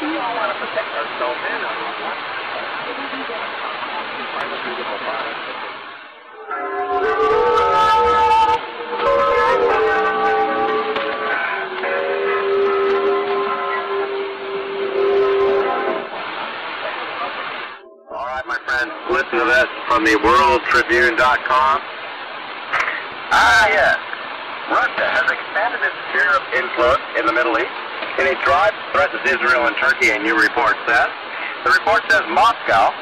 We all want to protect ourselves and our loved ones. All right, my friends, listen to this from the worldtribune.com. Yes. Russia has expanded its sphere of influence in the Middle East in a drive that threatens Israel and Turkey, a new report says. The report says Moscow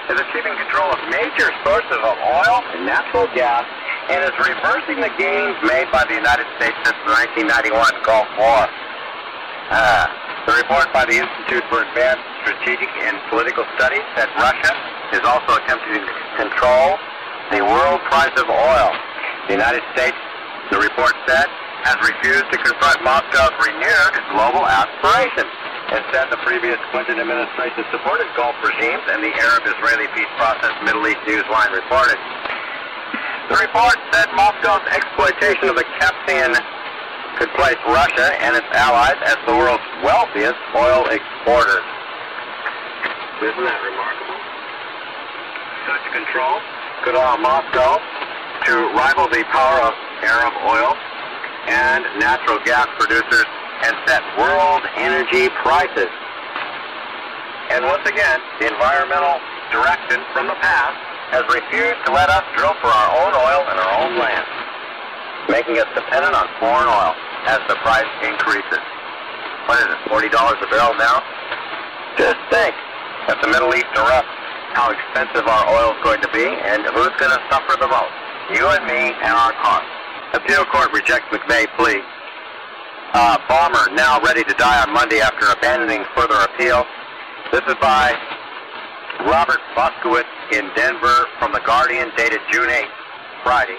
is achieving control of major sources of oil and natural gas and is reversing the gains made by the United States since the 1991 Gulf War. The report by the Institute for Advanced Strategic and Political Studies said Russia is also attempting to control the world price of oil. The United States, the report said, has refused to confront Moscow's renewed global aspirations. Instead, the previous Clinton administration supported Gulf regimes, and the Arab-Israeli peace process, Middle East Newsline reported. The report said Moscow's exploitation of the Caspian could place Russia and its allies as the world's wealthiest oil exporters. Isn't that remarkable? Such control could allow Moscow to rival the power of Arab oil and natural gas producers and set world energy prices. And once again, the environmental direction from the past has refused to let us drill for our own oil in our own land, making us dependent on foreign oil as the price increases. What is it, $40 a barrel now? Just think, if the Middle East erupts, how expensive our oil is going to be and who's going to suffer the most? You and me and our costs. Appeal court rejects McVeigh's plea. Bomber now ready to die on Monday after abandoning further appeal. This is by Robert Boskowitz in Denver from The Guardian, dated June 8th, Friday.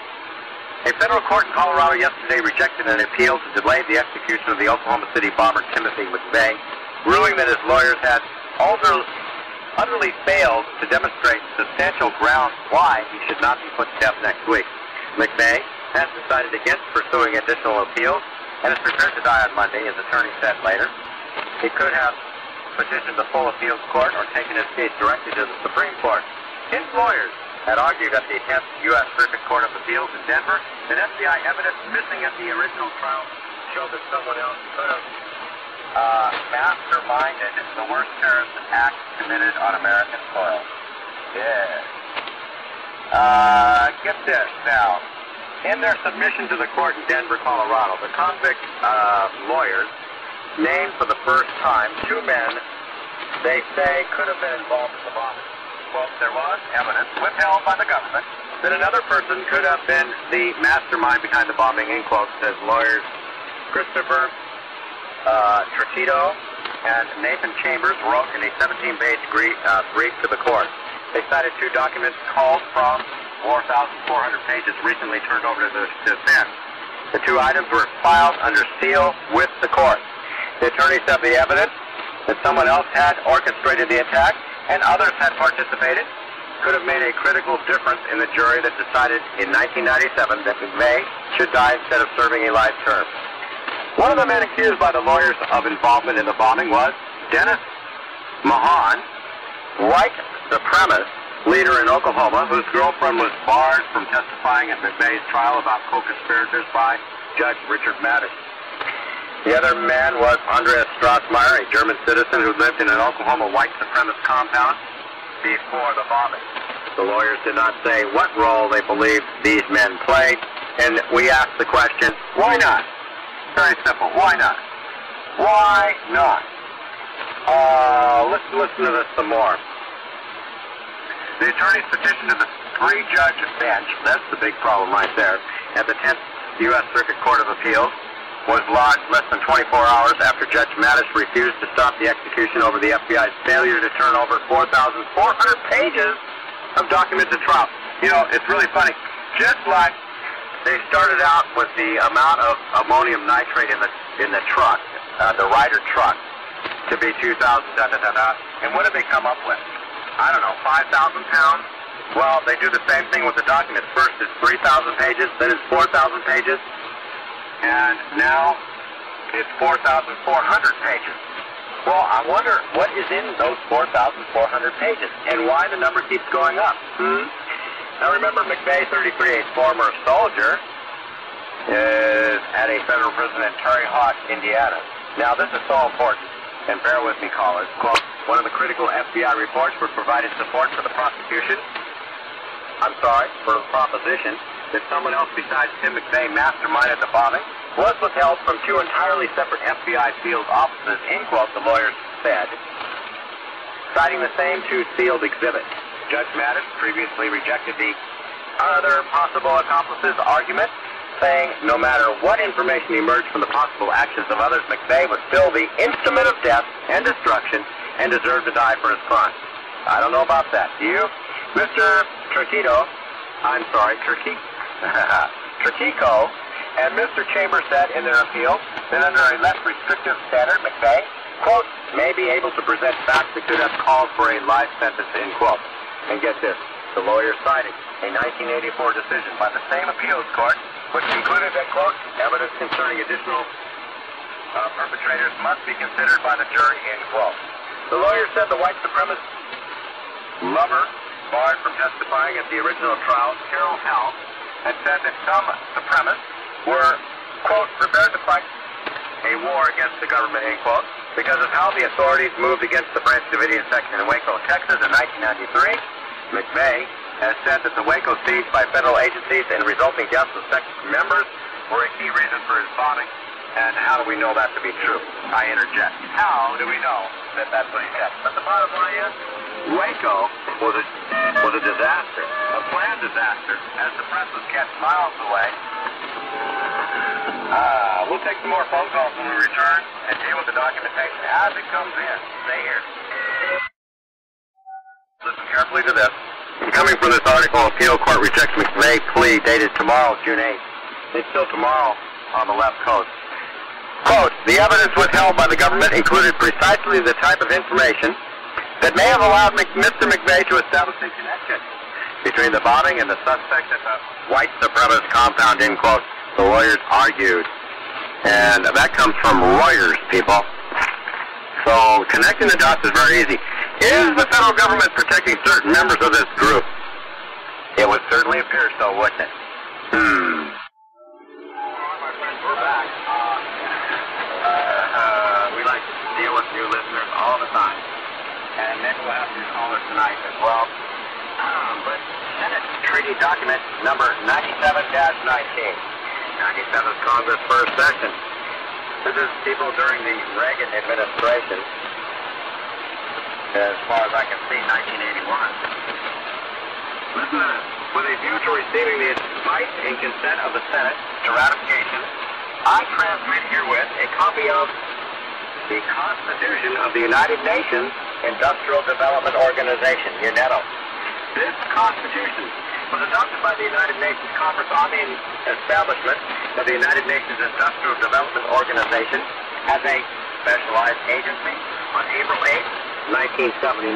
A federal court in Colorado yesterday rejected an appeal to delay the execution of the Oklahoma City bomber Timothy McVeigh, ruling that his lawyers had utterly failed to demonstrate substantial grounds why he should not be put to death next week. McVeigh has decided against pursuing additional appeals and is prepared to die on Monday, his attorney said later. He could have petitioned the full appeals court or taken his case directly to the Supreme Court. His lawyers had argued at the 10th U.S. Circuit Court of Appeals in Denver that FBI evidence missing at the original trial showed that someone else could have masterminded the worst terrorist act committed on American soil. Yeah. Get this now. In their submission to the court in Denver, Colorado, the convict lawyers named for the first time two men they say could have been involved in the bombing. Quote, there was evidence withheld by the government that another person could have been the mastermind behind the bombing, in quotes, says lawyers Christopher Tretito and Nathan Chambers wrote in a 17-page brief to the court. They cited two documents called from 4,400 pages recently turned over to the defense. The two items were filed under seal with the court. The attorneys have the evidence that someone else had orchestrated the attack and others had participated could have made a critical difference in the jury that decided in 1997 that McVeigh should die instead of serving a life term. One of the men accused by the lawyers of involvement in the bombing was Dennis Mahan, white supremacist leader in Oklahoma, whose girlfriend was barred from testifying at McVeigh's trial about co-conspirators by Judge Richard Madden. The other man was Andreas Strassmeyer, a German citizen who lived in an Oklahoma white supremacist compound before the bombing. The lawyers did not say what role they believed these men played, and we asked the question, why not? Very simple. Why not? Why not? Let's listen to this some more. The attorney's petition to the three-judge bench, that's the big problem right there, at the 10th U.S. Circuit Court of Appeals, was lodged less than 24 hours after Judge Mattis refused to stop the execution over the FBI's failure to turn over 4,400 pages of documented trial. You know, it's really funny. Just like they started out with the amount of ammonium nitrate in the truck, the Ryder truck, to be 2,000, and what did they come up with? I don't know, 5,000 pounds? Well, they do the same thing with the documents. First it's 3,000 pages, then it's 4,000 pages, and now it's 4,400 pages. Well, I wonder what is in those 4,400 pages and why the number keeps going up. Now remember, McVeigh, 33, a former soldier, is at a federal prison in Terre Haute, Indiana. Now this is so important, and bear with me, callers. Quote, one of the critical FBI reports for provided support for the prosecution. For the proposition that someone else besides Tim McVeigh masterminded the bombing was withheld from two entirely separate FBI field offices, in quote, the lawyers said, citing the same two sealed exhibits. Judge Mattis previously rejected the other possible accomplices argument, saying no matter what information emerged from the possible actions of others, McVeigh was still the instrument of death and destruction and deserved to die for his crime. I don't know about that. Do you? Mr. Turtico and Mr. Chambers said in their appeal that under a less restrictive standard, McVeigh, quote, may be able to present facts that could have called for a life sentence, end quote. And get this, the lawyer cited a 1984 decision by the same appeals court, which concluded that, quote, evidence concerning additional perpetrators must be considered by the jury, end quote. The lawyer said the white supremacist lover, barred from testifying at the original trial, Carol Hell, had said that some supremacists were, quote, prepared to fight a war against the government, end quote, because of how the authorities moved against the Branch Davidian section in Waco, Texas in 1993. McVeigh has said that the Waco siege by federal agencies and resulting deaths of section members were a key reason for his bombing. And how do we know that to be true? I interject. How do we know that that's what he said? But the bottom line is, Waco was a disaster, a planned disaster, as the press was kept miles away. We'll take some more phone calls when we return and deal with the documentation as it comes in. Stay here. Listen carefully to this. Coming from this article, appeal court rejects McVeigh plea dated tomorrow, June 8th. It's still tomorrow on the left coast. Quote, the evidence withheld by the government included precisely the type of information that may have allowed Mr. McVeigh to establish a connection between the bombing and the suspect at the white supremacist compound, end quote, the lawyers argued. And that comes from Reuters, people. So connecting the dots is very easy. Is the federal government protecting certain members of this group? It would certainly appear so, wouldn't it? My friends, we're back. We like to deal with new listeners all the time. And maybe we'll have some callers tonight as well. But Senate Treaty Document number 97-19. 97th Congress First Session. This is people during the Reagan administration. As far as I can see, 1981. Listen, with a view to receiving the advice and consent of the Senate to ratification, I transmit herewith a copy of the Constitution of the United Nations Industrial Development Organization, UNEDO. This Constitution was adopted by the United Nations Conference on the Establishment of the United Nations Industrial Development Organization as a specialized agency on April 8th, 1979,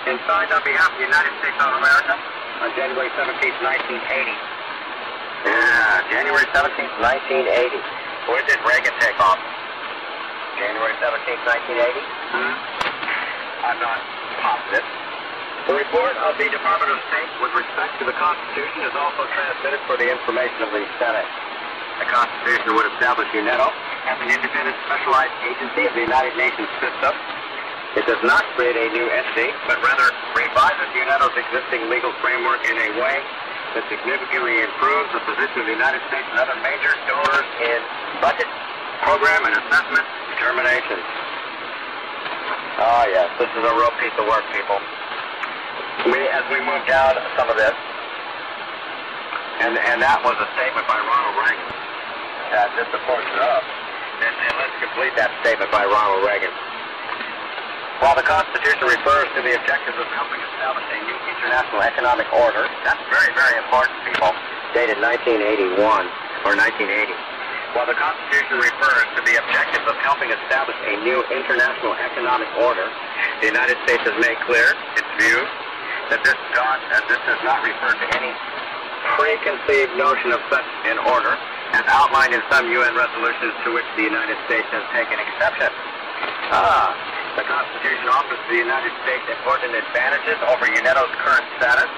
and signed on behalf of the United States of America on January 17th, 1980. Yeah, January 17th, 1980. Where did Reagan take off? January 17th, 1980? I'm not positive. The report of the Department of State with respect to the Constitution is also transmitted for the information of the Senate. The Constitution would establish UNEDO as an independent specialized agency of the United Nations system. It does not create a new entity, but rather revises UNEDO's existing legal framework in a way that significantly improves the position of the United States and other major donors in budget, program, and assessment determinations. Oh, yes, this is a real piece of work, people. As we move down some of this, and that was a statement by Ronald Reagan. Just a portion of. And let's complete that statement by Ronald Reagan. While the Constitution refers to the objectives of helping establish a new international economic order, that's very, very important, people, dated 1981 or 1980. While the Constitution refers to the objectives of helping establish a new international economic order, the United States has made clear its view that this does not refer to any preconceived notion of such an order as outlined in some UN resolutions to which the United States has taken exception. The Constitution offers the United States important advantages over UNETO's current status.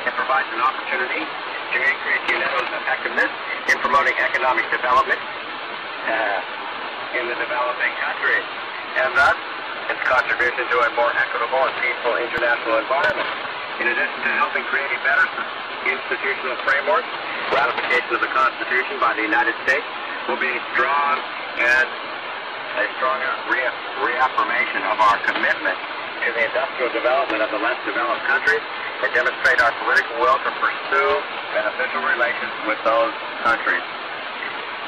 It provides an opportunity to increase UNETO's effectiveness in promoting economic development in the developing countries, and thus its contribution to a more equitable and peaceful international environment. In addition to helping create a better institutional framework, ratification of the Constitution by the United States will be a stronger reaffirmation of our commitment to the industrial development of the less developed countries and demonstrate our political will to pursue beneficial relations with those countries.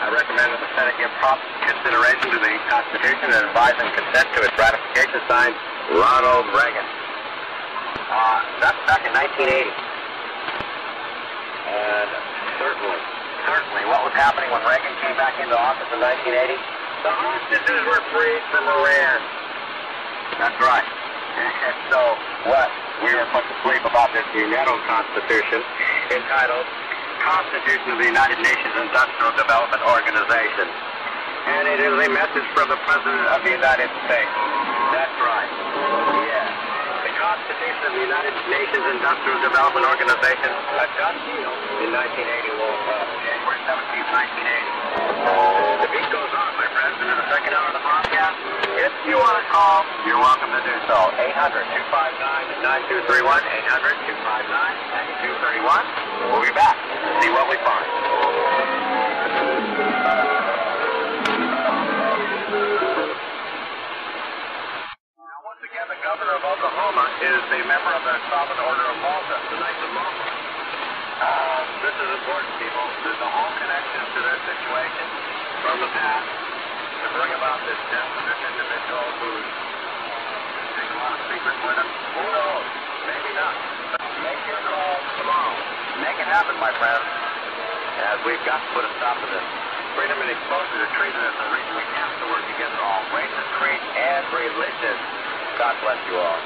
I recommend that the Senate give prompt consideration to the Constitution and advise and consent to its ratification, signed Ronald Reagan. That's back in 1980. And certainly, what was happening when Reagan came back into office in 1980? The hostages were freed from Iran. That's right. And so what we were put to sleep about this UNESCO Constitution, entitled Constitution of the United Nations Industrial Development Organization. And it is a message from the President of the United States. That's right. Yeah. The Constitution of the United Nations Industrial Development Organization, a done deal in 1980, January 17, 1980. The beat goes on, my friends, and in the second hour of the broadcast, if you want to call, you're welcome to do so. 800-259-9231, 800-259-9231. We'll be back to see what we find. The governor of Oklahoma is a member of the Sovereign Order of Malta, the Knights of Malta. This is important, people. There's a whole connection to their situation from the past to bring about this death of this individual who's taking a lot of secrets with him. Who knows? Maybe not. But make your call tomorrow. Make it happen, my friends. As we've got to put a stop to this. Freedom and exposure to treason is the reason we have to work together, all races, creeds, and religions. God bless you all.